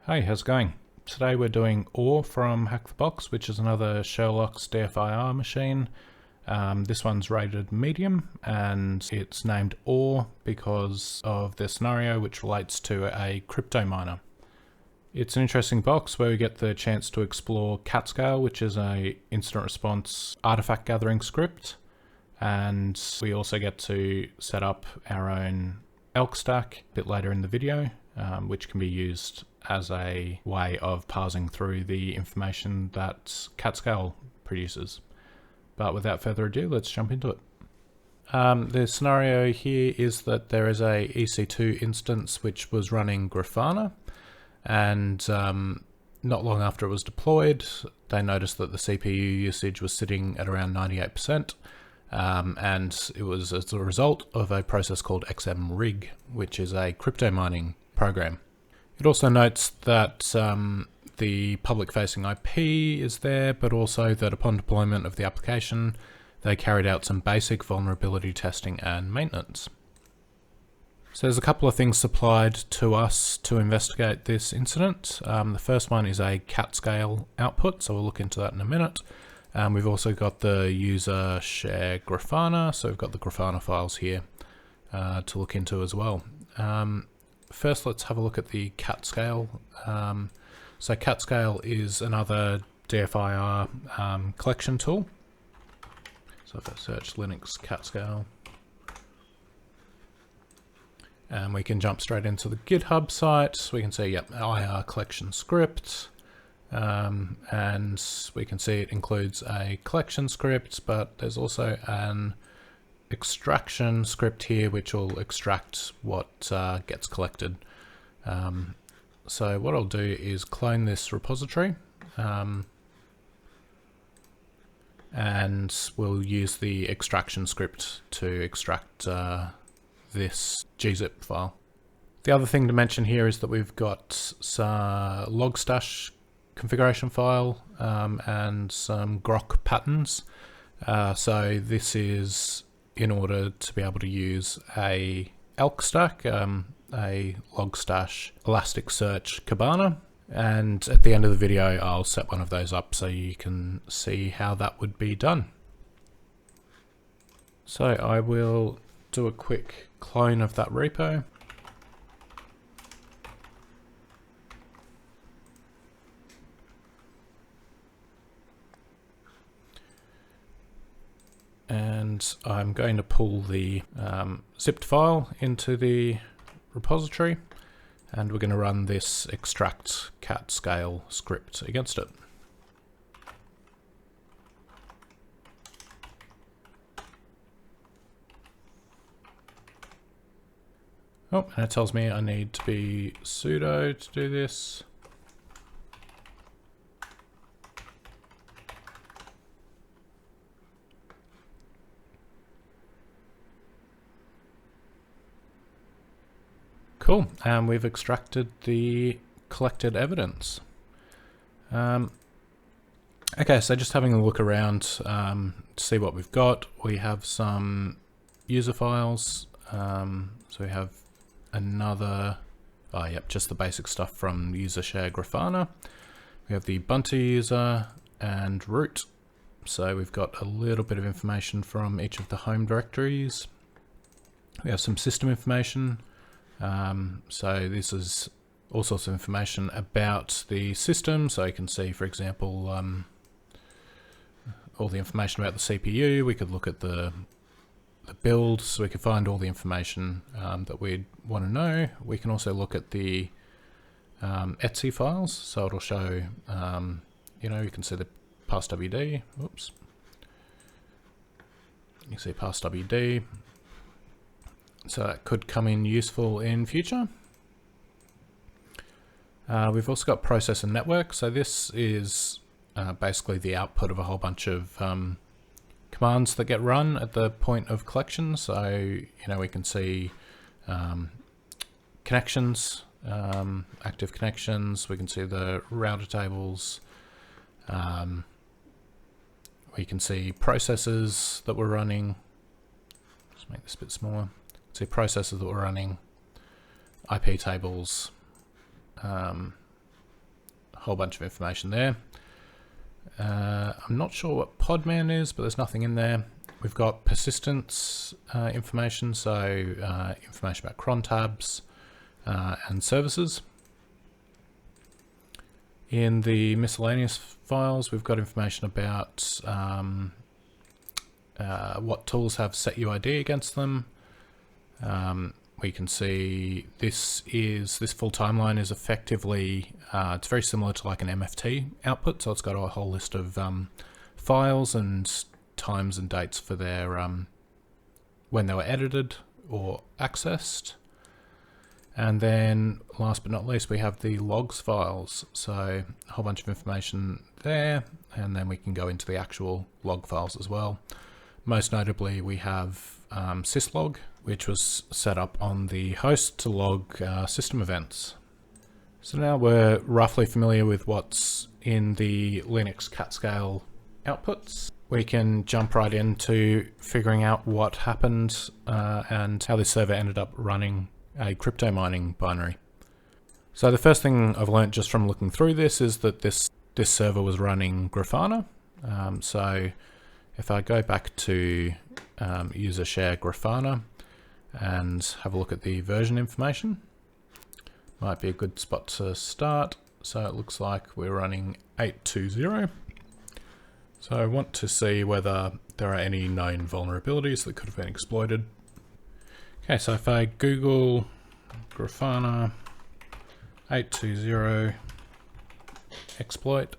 Hey, how's it going? Today we're doing auth from Hack the Box, which is another Sherlocks DFIR machine. This one's rated medium and it's named auth because of the scenario which relates to a crypto miner. It's an interesting box where we get the chance to explore CatScale, which is a instant response artifact gathering script. And we also get to set up our own elk stack a bit later in the video, which can be used as a way of parsing through the information that CatScale produces. But without further ado, let's jump into it. The scenario here is that there is a EC2 instance which was running Grafana, and not long after it was deployed, they noticed that the CPU usage was sitting at around 98%, and it was as a result of a process called xmrig, which is a crypto mining program. It also notes that the public-facing IP is there, but also that upon deployment of the application, they carried out some basic vulnerability testing and maintenance. So there's a couple of things supplied to us to investigate this incident. The first one is a CatScale output, so we'll look into that in a minute. We've also got the user share Grafana, so we've got the Grafana files here to look into as well. First, let's have a look at the CatScale. So CatScale is another DFIR collection tool. So if I search Linux CatScale, and we can jump straight into the GitHub site. We can see, yep, IR collection script, and we can see it includes a collection script, but there's also an extraction script here which will extract what gets collected. So what I'll do is clone this repository, and we'll use the extraction script to extract this gzip file. The other thing to mention here is that we've got some Logstash configuration file and some grok patterns. So this is in order to be able to use a elk stack, a Logstash Elasticsearch Kibana, and at the end of the video I'll set one of those up so you can see how that would be done. So I will do a quick clone of that repo. And I'm going to pull the zipped file into the repository, and we're going to run this extract CatScale script against it. Oh, and it tells me I need to be sudo to do this. Cool, and we've extracted the collected evidence. Okay, so just having a look around to see what we've got. We have some user files. So we have another, just the basic stuff from user share Grafana. We have the Ubuntu user and root. So we've got a little bit of information from each of the home directories. We have some system information. So this is all sorts of information about the system. So you can see, for example, all the information about the CPU. We could look at the build, so we could find all the information that we'd want to know. We can also look at the etc files. So it'll show, you can see the passwd. Oops. You can see passwd. So that could come in useful in future. We've also got process and network. So this is basically the output of a whole bunch of commands that get run at the point of collection. So, we can see connections, active connections. We can see the router tables. We can see processes that we're running. Just make this a bit smaller. See processes that we're running, IP tables, whole bunch of information there. I'm not sure what podman is, but there's nothing in there. We've got persistence information, so information about cron tabs and services. In the miscellaneous files, we've got information about what tools have set UID against them. We can see this full timeline is effectively, it's very similar to like an MFT output, so it's got a whole list of files and times and dates for their when they were edited or accessed. And then last but not least, we have the logs files, so a whole bunch of information there, and then we can go into the actual log files as well. Most notably, we have syslog, which was set up on the host to log system events. So now we're roughly familiar with what's in the Linux CatScale outputs. We can jump right into figuring out what happened and how this server ended up running a crypto mining binary. So the first thing I've learned just from looking through this is that this server was running Grafana. So if I go back to user share Grafana and have a look at the version information, might be a good spot to start. So it looks like we're running 8.2.0. So I want to see whether there are any known vulnerabilities that could have been exploited. Okay, so if I Google Grafana 8.2.0 exploit,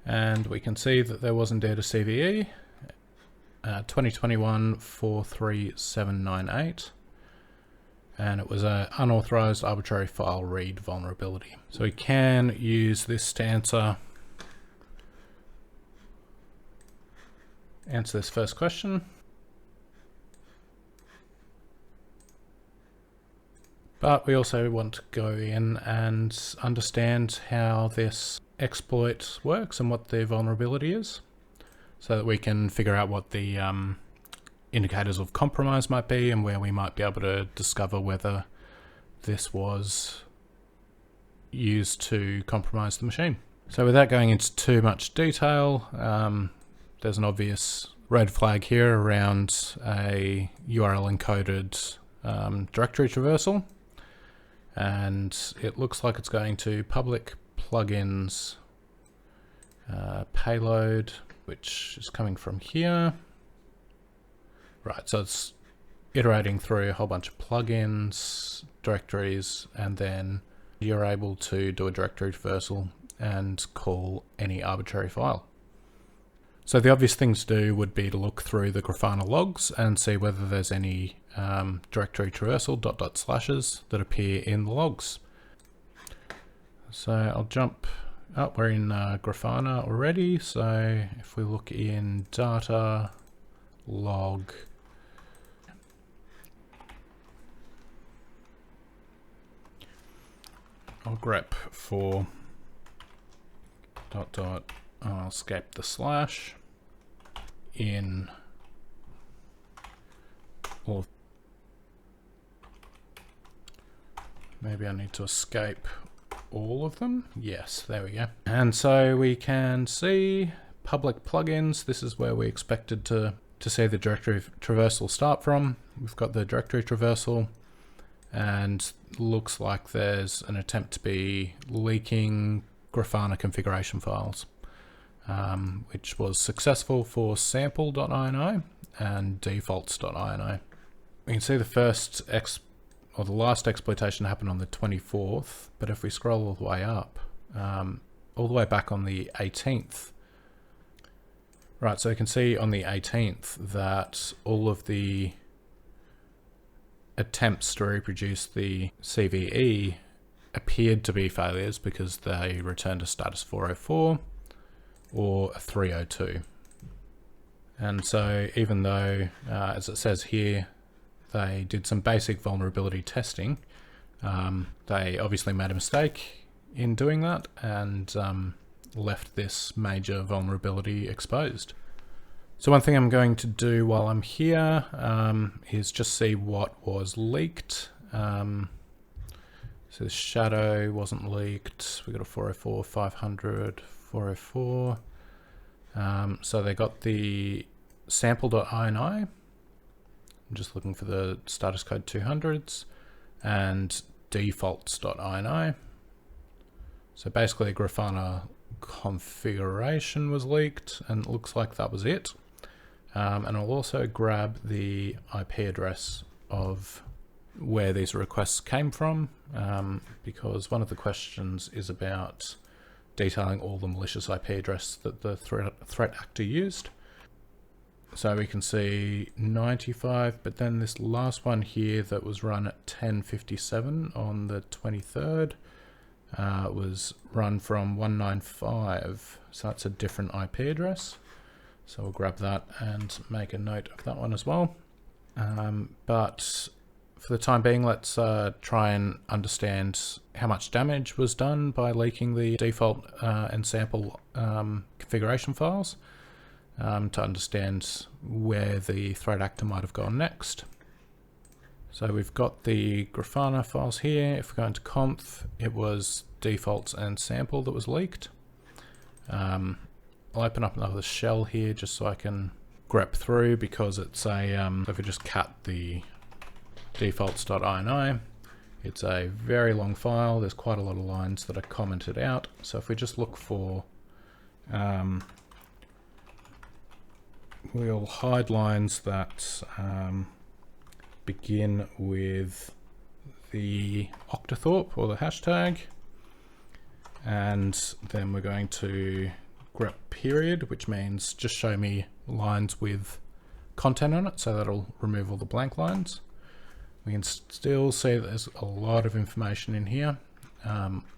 and we can see that there was indeed a CVE 2021 43798, and it was an unauthorized arbitrary file read vulnerability. So we can use this to answer this first question. But we also want to go in and understand how this exploit works and what the vulnerability is, so that we can figure out what the indicators of compromise might be and where we might be able to discover whether this was used to compromise the machine. So without going into too much detail, there's an obvious red flag here around a URL encoded directory traversal. And it looks like it's going to public plugins payload, which is coming from here. Right, so it's iterating through a whole bunch of plugins, directories, and then you're able to do a directory traversal and call any arbitrary file. So the obvious thing to do would be to look through the Grafana logs and see whether there's any directory traversal // that appear in the logs. So I'll jump up, we're in Grafana already. So if we look in data log, I'll grep for ... I'll escape the slash in all. Maybe I need to escape all of them. Yes, there we go. And so we can see public plugins. This is where we expected to see the directory traversal start from. We've got the directory traversal, and looks like there's an attempt to be leaking Grafana configuration files, which was successful for sample.ini and defaults.ini. We can see the first the last exploitation happened on the 24th, but if we scroll all the way up, all the way back on the 18th, right, so you can see on the 18th that all of the attempts to reproduce the CVE appeared to be failures because they returned a status 404 or a 302. And so even though, as it says here, they did some basic vulnerability testing, they obviously made a mistake in doing that and left this major vulnerability exposed. So one thing I'm going to do while I'm here is just see what was leaked. So the shadow wasn't leaked. We got a 404, 500, 404. So they got the sample.ini. I'm just looking for the status code 200s and defaults.ini. So basically Grafana configuration was leaked and it looks like that was it. And I'll also grab the IP address of where these requests came from, because one of the questions is about detailing all the malicious IP address that the threat actor used. So we can see 95, but then this last one here that was run at 10:57 on the 23rd was run from 195, so that's a different IP address. So we'll grab that and make a note of that one as well. But for the time being, let's try and understand how much damage was done by leaking the default and sample configuration files, to understand where the threat actor might have gone next. So we've got the Grafana files here. If we go into conf, it was defaults and sample that was leaked. I'll open up another shell here just so I can grep through, because it's a, if we just cat the defaults.ini, it's a very long file. There's quite a lot of lines that are commented out. So if we just look for, we'll hide lines that begin with the octathorpe or the hashtag, and then we're going to grep period, which means just show me lines with content on it, so that'll remove all the blank lines. We can still see that there's a lot of information in here.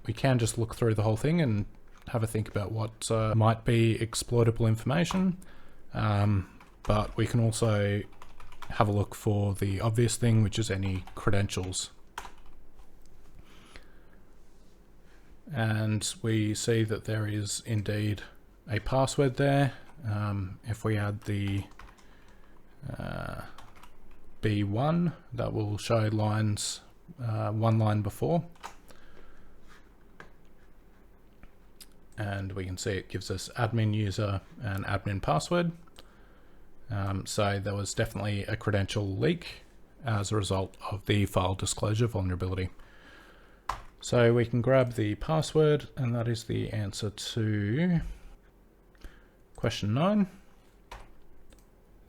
We can just look through the whole thing and have a think about what might be exploitable information, but we can also have a look for the obvious thing, which is any credentials. And we see that there is indeed a password there. If we add the B1, that will show lines, one line before. And we can see it gives us admin user and admin password. So there was definitely a credential leak as a result of the file disclosure vulnerability. So we can grab the password, and that is the answer to question 9.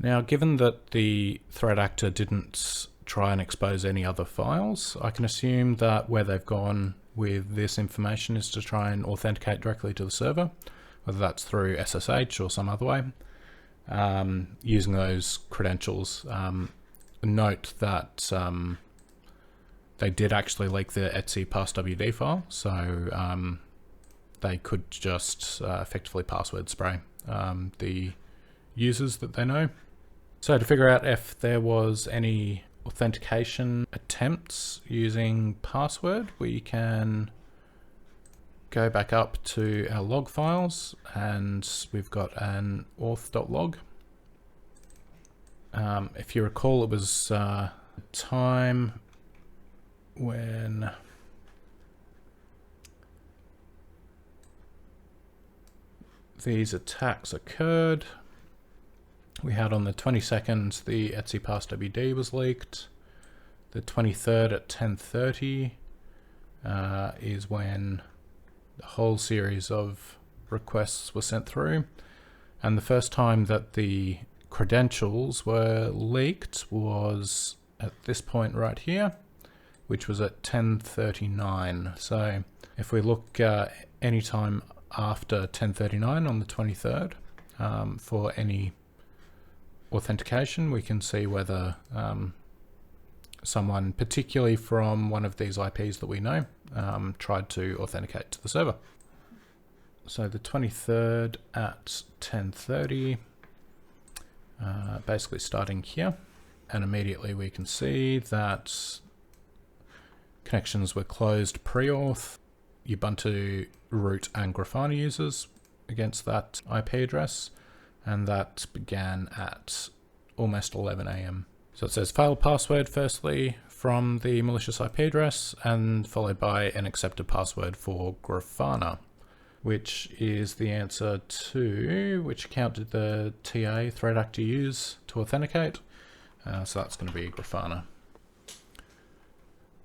Now, given that the threat actor didn't try and expose any other files, I can assume that where they've gone with this information is to try and authenticate directly to the server, whether that's through SSH or some other way, using those credentials. Note that they did actually leak the etc passwd file, so they could just effectively password spray the users that they know. So to figure out if there was any authentication attempts using password, we can go back up to our log files, and we've got an auth.log. If you recall, it was a time when these attacks occurred. We had on the 22nd, the etc passwd was leaked. The 23rd at 10:30 is when the whole series of requests were sent through. And the first time that the credentials were leaked was at this point right here, which was at 10:39. So if we look any time after 10:39 on the 23rd for any authentication, we can see whether someone, particularly from one of these IPs that we know, tried to authenticate to the server. So the 23rd at 10:30, basically starting here, and immediately we can see that connections were closed pre-auth, Ubuntu root and Grafana users against that IP address, and that began at almost 11 AM. So it says failed password firstly from the malicious IP address and followed by an accepted password for Grafana, which is the answer to which account did the TA threat actor use to authenticate. So that's going to be Grafana.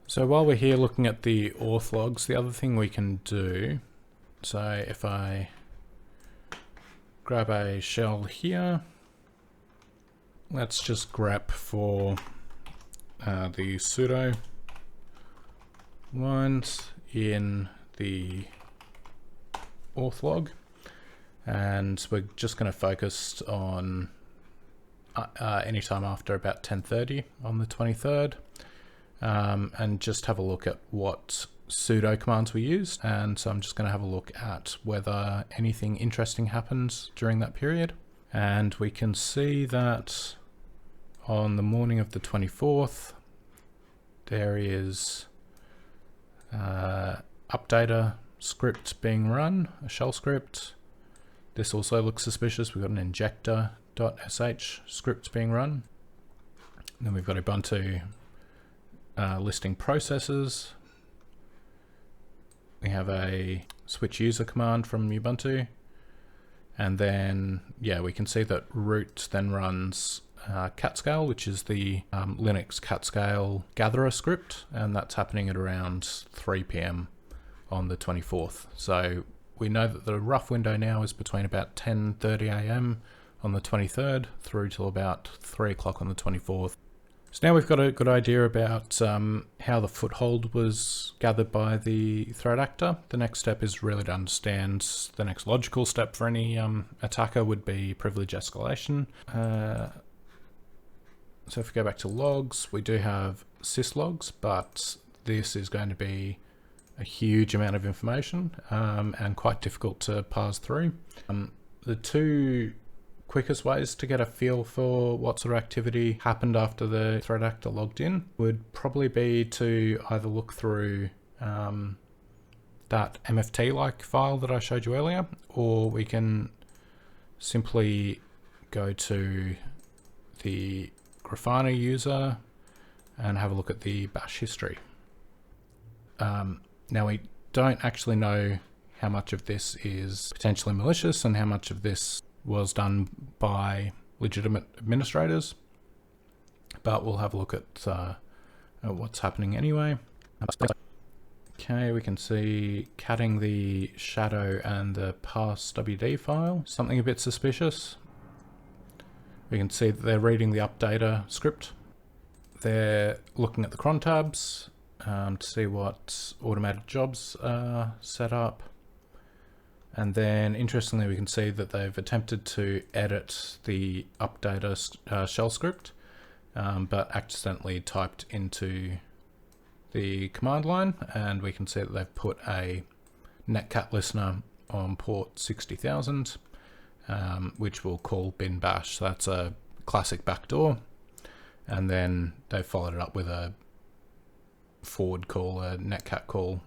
So while we're here looking at the auth logs, the other thing we can do, so if I grab a shell here, let's just grep for the sudo ones in the auth log, and we're just going to focus on anytime after about 10:30 on the 23rd, and just have a look at what sudo commands we used. And so I'm just going to have a look at whether anything interesting happens during that period. And we can see that on the morning of the 24th, there is updater script being run, a shell script. This also looks suspicious. We've got an injector.sh script being run. And then we've got Ubuntu listing processes. We have a switch user command from Ubuntu. And then, yeah, we can see that root then runs CatScale, which is the Linux CatScale gatherer script, and that's happening at around 3 p.m. on the 24th. So we know that the rough window now is between about 10:30 a.m. on the 23rd through till about 3 o'clock on the 24th. So now we've got a good idea about how the foothold was gathered by the threat actor. The next step is really to understand the next logical step for any attacker would be privilege escalation. So if we go back to logs, we do have syslogs, but this is going to be a huge amount of information and quite difficult to parse through. The two quickest ways to get a feel for what sort of activity happened after the threat actor logged in would probably be to either look through that MFT-like file that I showed you earlier, or we can simply go to the Grafana user and have a look at the bash history. Now we don't actually know how much of this is potentially malicious and how much of this was done by legitimate administrators, but we'll have a look at what's happening anyway. Okay, we can see catting the shadow and the pass.wd file. Something a bit suspicious. We can see that they're reading the updater script. They're looking at the cron tabs to see what automated jobs are set up. And then interestingly, we can see that they've attempted to edit the updater shell script, but accidentally typed into the command line. And we can see that they've put a netcat listener on port 60,000, which we'll call bin bash. So that's a classic backdoor. And then they followed it up with a forward call, a netcat call,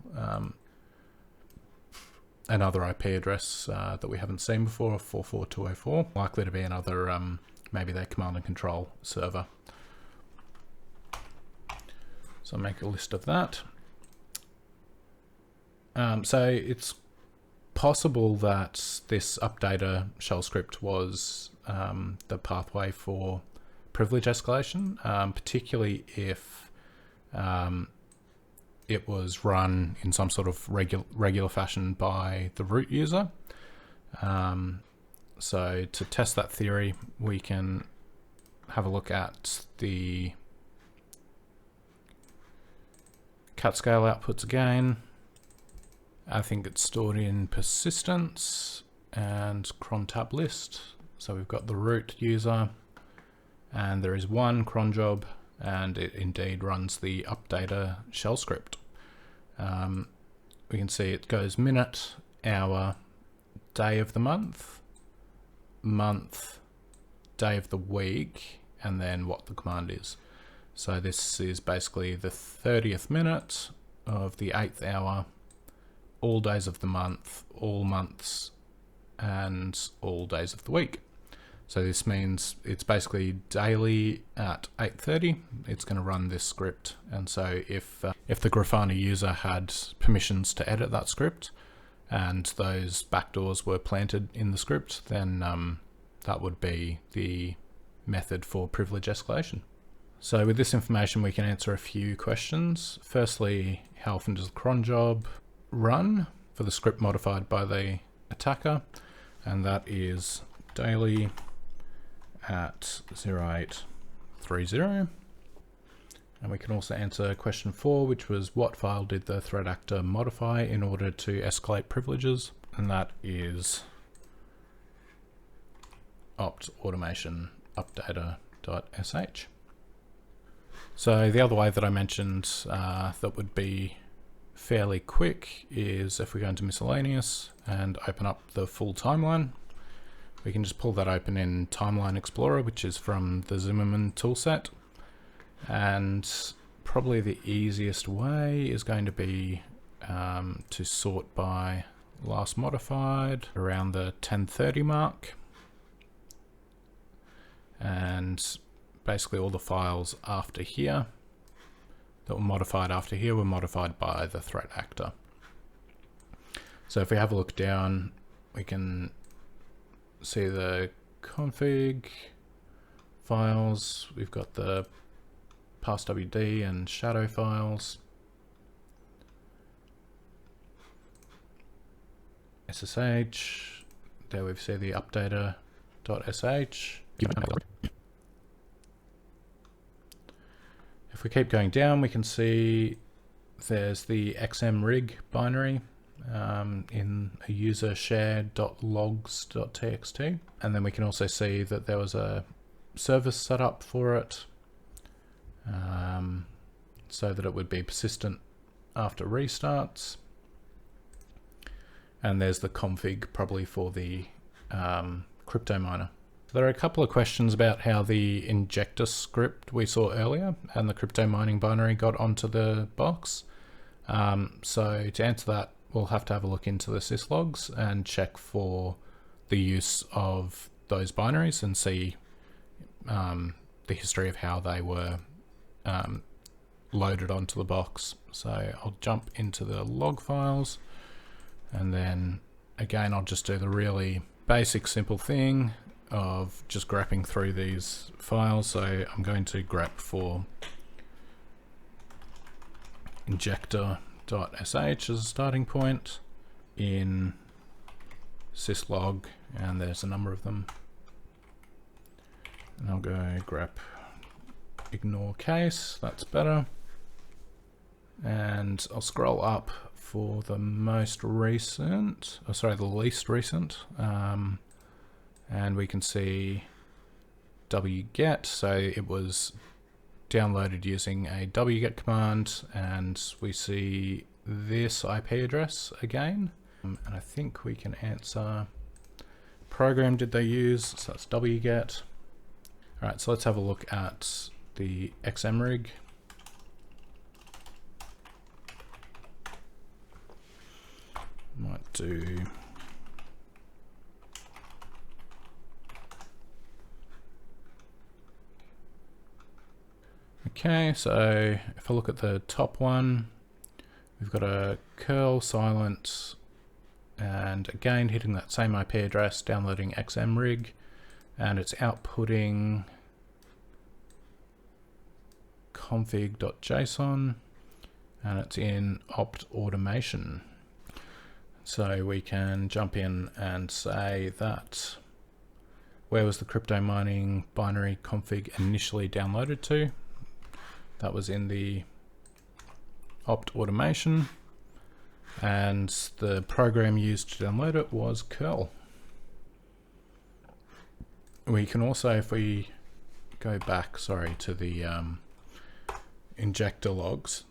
another IP address that we haven't seen before, 44204, likely to be another, maybe their command and control server. So I'll make a list of that. So it's possible that this updater shell script was the pathway for privilege escalation, particularly if it was run in some sort of regular fashion by the root user. So to test that theory, we can have a look at the CatScale outputs again. I think it's stored in persistence and cron tab list. So we've got the root user and there is one cron job, and it indeed runs the updater shell script. We can see it goes minute, hour, day of the month, day of the week, and then what the command is. So this is basically the 30th minute of the 8th hour, all days of the month, all months, and all days of the week. So this means it's basically daily at 8:30, it's going to run this script. And so if the Grafana user had permissions to edit that script and those backdoors were planted in the script, then that would be the method for privilege escalation. So with this information, we can answer a few questions. Firstly, how often does the cron job run for the script modified by the attacker? And that is daily at 0830. And we can also answer question 4, which was what file did the threat actor modify in order to escalate privileges? And that is opt automation updater.sh. So the other way that I mentioned that would be fairly quick is if we go into miscellaneous and open up the full timeline. We can just pull that open in Timeline Explorer, which is from the Zimmerman toolset. And probably the easiest way is going to be to sort by last modified around the 1030 mark. And basically all the files after here that were modified after here were modified by the threat actor. So if we have a look down, we can see the config files. We've got the passwd and shadow files. SSH, there we see the updater.sh. If we keep going down, we can see there's the xmrig binary in a user share.logs.txt. And then we can also see that there was a service set up for it so that it would be persistent after restarts. And there's the config probably for the crypto miner. There are a couple of questions about how the injector script we saw earlier and the crypto mining binary got onto the box. So to answer that, we'll have to have a look into the syslogs and check for the use of those binaries and see the history of how they were loaded onto the box. So I'll jump into the log files, and then again I'll just do the really basic simple thing of just grabbing through these files. So I'm going to grep for injector.sh as a starting point in syslog, and there's a number of them. And I'll go grep ignore case, that's better. And I'll scroll up for the most recent, oh sorry, the least recent. And we can see wget, so it was downloaded using a wget command, and we see this IP address again. And I think we can answer program did they use, so that's wget. All right, so let's have a look at the xmrig. Might do okay, so if I look at the top one, we've got a curl silent, and again hitting that same IP address, downloading xmrig, and it's outputting config.json, and it's in opt automation. So we can jump in and say that where was the crypto mining binary config initially downloaded to? That was in the opt automation, and the program used to download it was curl. We can also, if we go back, sorry, to the injector logs,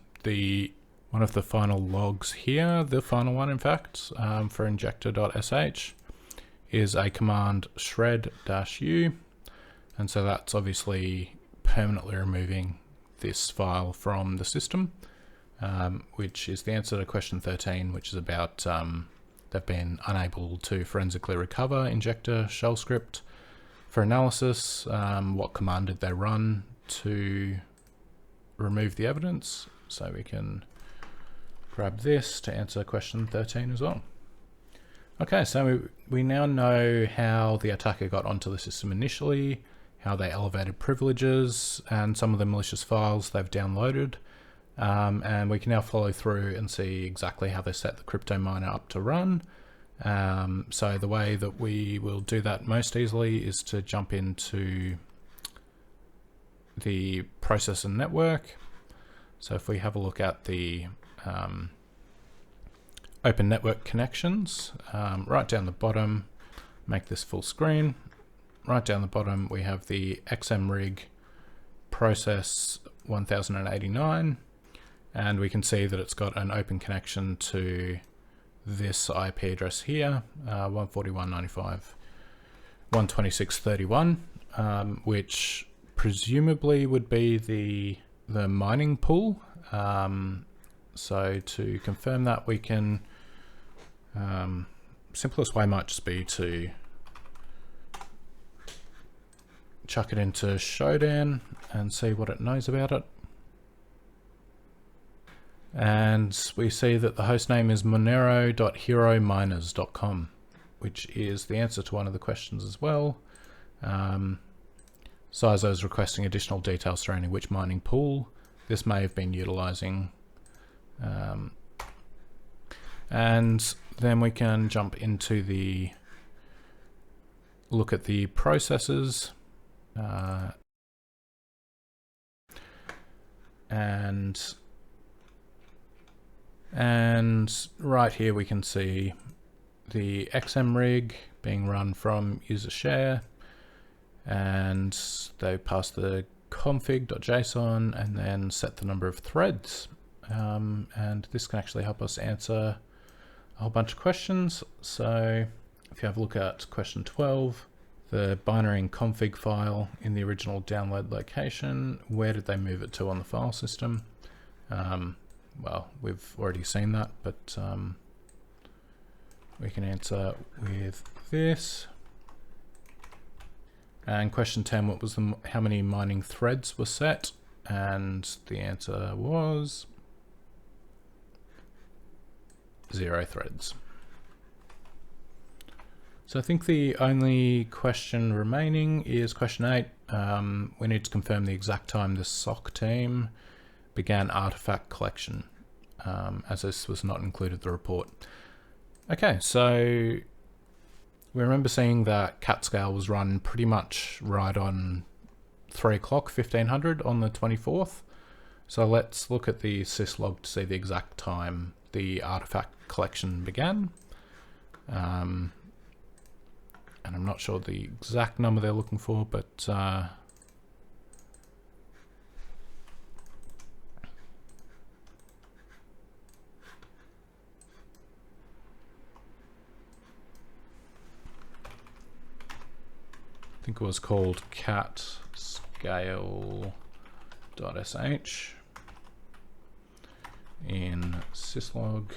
one of the final logs here, the final one in fact, for injector.sh is a command shred-u, and so that's obviously permanently removing this file from the system, which is the answer to question 13, which is about they've been unable to forensically recover injector shell script For analysis, what command did they run to remove the evidence? So we can grab this to answer question 13 as well. Okay, so we now know how the attacker got onto the system initially, how they elevated privileges, and some of the malicious files they've downloaded. And we can now follow through and see exactly how they set the crypto miner up to run. So the way that we will do that most easily is to jump into the process and network. So if we have a look at the open network connections, right down the bottom, make this full screen. Right down the bottom, we have the XMRig process 1089, and we can see that it's got an open connection to this IP address here, 141.95.126.31, which presumably would be the mining pool. So to confirm that, we can, simplest way might just be to chuck it into Shodan and see what it knows about it. And we see that the hostname is monero.herominers.com, which is the answer to one of the questions as well. Sizo is requesting additional details surrounding which mining pool this may have been utilizing. And then we can jump into the look at the processes. And right here we can see the XMRig being run from user share, and they pass the config.json and then set the number of threads. And this can actually help us answer a whole bunch of questions. So if you have a look at question 12, the binary and config file in the original download location, where did they move it to on the file system? Well, we've already seen that, but we can answer with this. And question 10, what was how many mining threads were set? And the answer was 0 threads. So I think the only question remaining is question 8. We need to confirm the exact time the SOC team began artifact collection, as this was not included in the report. Okay, so we remember seeing that CatScale was run pretty much right on 3 o'clock, 1500 on the 24th. So let's look at the syslog to see the exact time the artifact collection began. And I'm not sure the exact number they're looking for, but I think it was called CatScale.sh in syslog.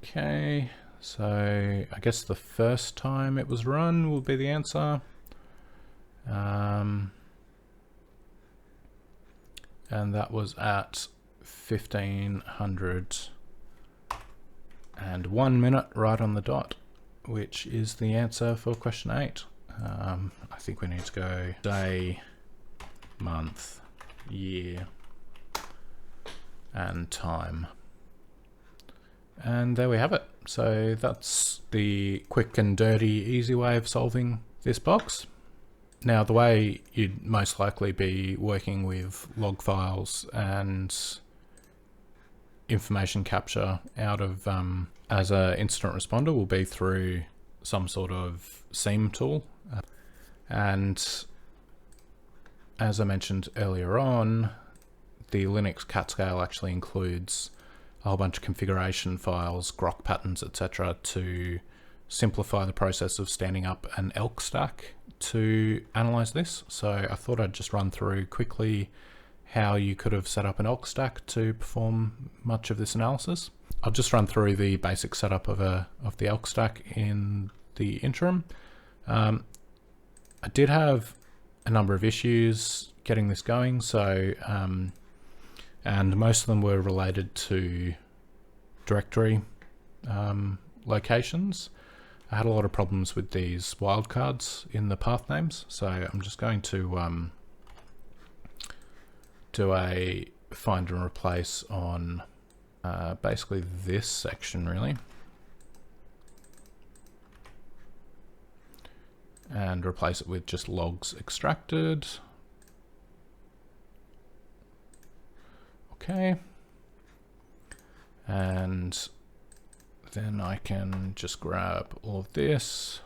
Okay, so I guess the first time it was run will be the answer. And that was at 1501 minute right on the dot, which is the answer for question 8. I think we need to go day, month, year, and time. And there we have it. So that's the quick and dirty, easy way of solving this box. Now, the way you'd most likely be working with log files and information capture out of as an incident responder will be through some sort of SIEM tool. And as I mentioned earlier on, the Linux CatScale actually includes a whole bunch of configuration files, grok patterns, etc., to simplify the process of standing up an elk stack to analyze this. So I thought I'd just run through quickly how you could have set up an elk stack to perform much of this analysis. I'll just run through the basic setup of the elk stack in the interim. I did have a number of issues getting this going, so and most of them were related to directory locations. I had a lot of problems with these wildcards in the path names, so I'm just going to do a find and replace on basically this section really, and replace it with just logs extracted. Okay, and then I can just grab all of this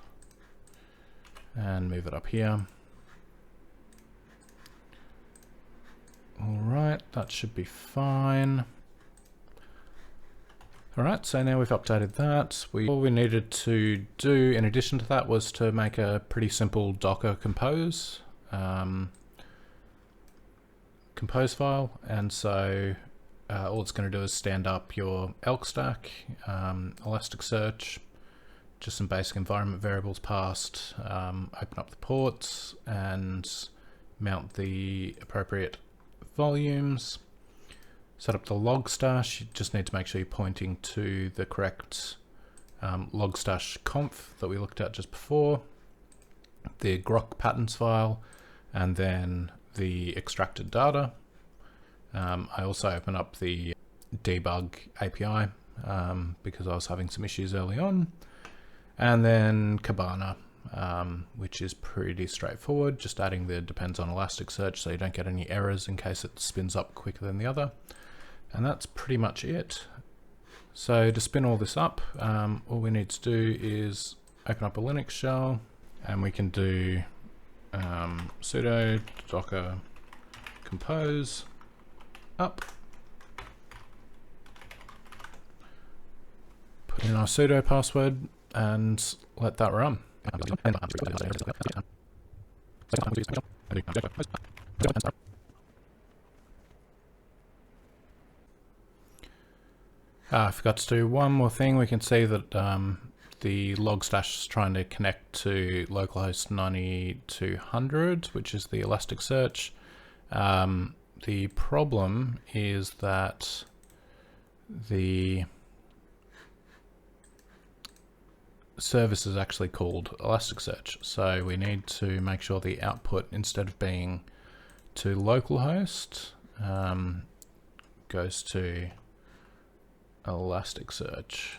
and move it up here. All right, that should be fine. All right, so now we've updated that. All we needed to do in addition to that was to make a pretty simple Docker compose file, and so all it's going to do is stand up your elk stack, Elasticsearch, just some basic environment variables passed, open up the ports and mount the appropriate volumes, set up the Logstash. You just need to make sure you're pointing to the correct Logstash conf that we looked at just before, the grok patterns file, and then the extracted data. I also open up the debug API because I was having some issues early on, and then Kibana, which is pretty straightforward, just adding the depends on Elasticsearch so you don't get any errors in case it spins up quicker than the other. And that's pretty much it. So to spin all this up, all we need to do is open up a Linux shell, and we can do sudo docker compose up, put in our sudo password and let that run. I forgot to do one more thing. We can see that the Logstash is trying to connect to localhost 9200, which is the Elasticsearch. The problem is that the service is actually called Elasticsearch, so we need to make sure the output, instead of being to localhost, goes to Elasticsearch.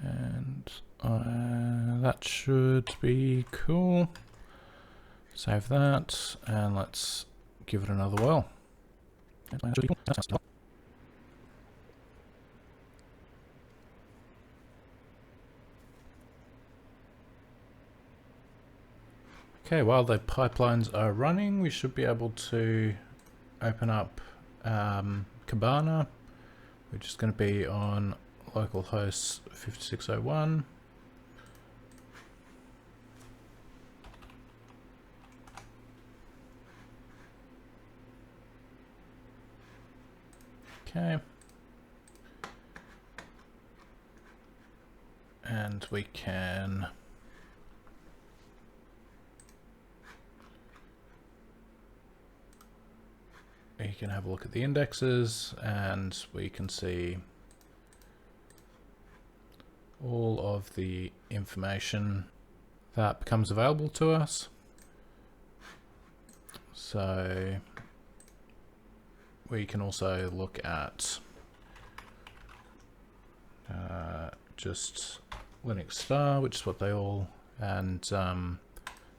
And that should be cool. Save that, and let's give it another whirl. Okay, while the pipelines are running, we should be able to open up Kibana, which is going to be on localhost 5601. Okay. And we can have a look at the indexes, and we can see all of the information that becomes available to us. So we can also look at just Linux star, which is what they all, and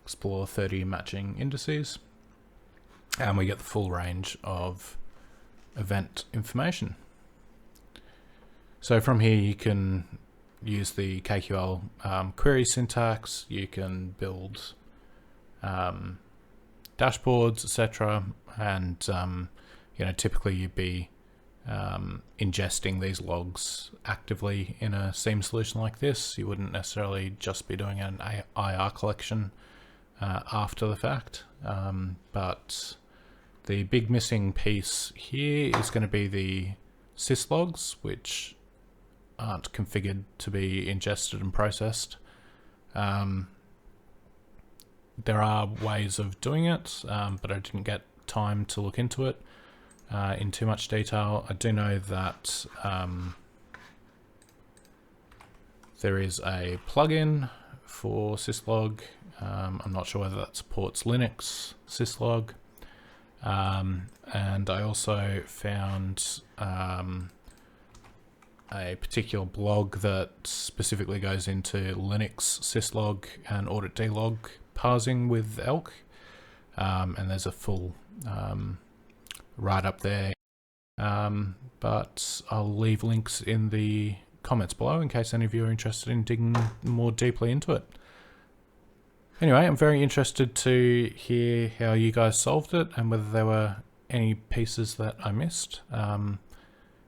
explore 30 matching indices, and we get the full range of event information. So from here you can use the KQL query syntax, you can build dashboards, etc., and you know, typically you'd be ingesting these logs actively in a SIEM solution like this. You wouldn't necessarily just be doing an IR collection after the fact, but the big missing piece here is going to be syslogs, which aren't configured to be ingested and processed. There are ways of doing it, but I didn't get time to look into it in too much detail. I do know that there is a plugin for syslog. I'm not sure whether that supports Linux syslog. And I also found a particular blog that specifically goes into Linux syslog and audit dlog parsing with elk, and there's a full write-up there, but I'll leave links in the comments below in case any of you are interested in digging more deeply into it. Anyway, I'm very interested to hear how you guys solved it and whether there were any pieces that I missed.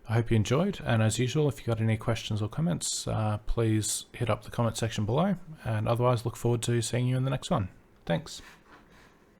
I hope you enjoyed, and as usual, if you got any questions or comments, please hit up the comment section below, and otherwise look forward to seeing you in the next one. Thanks.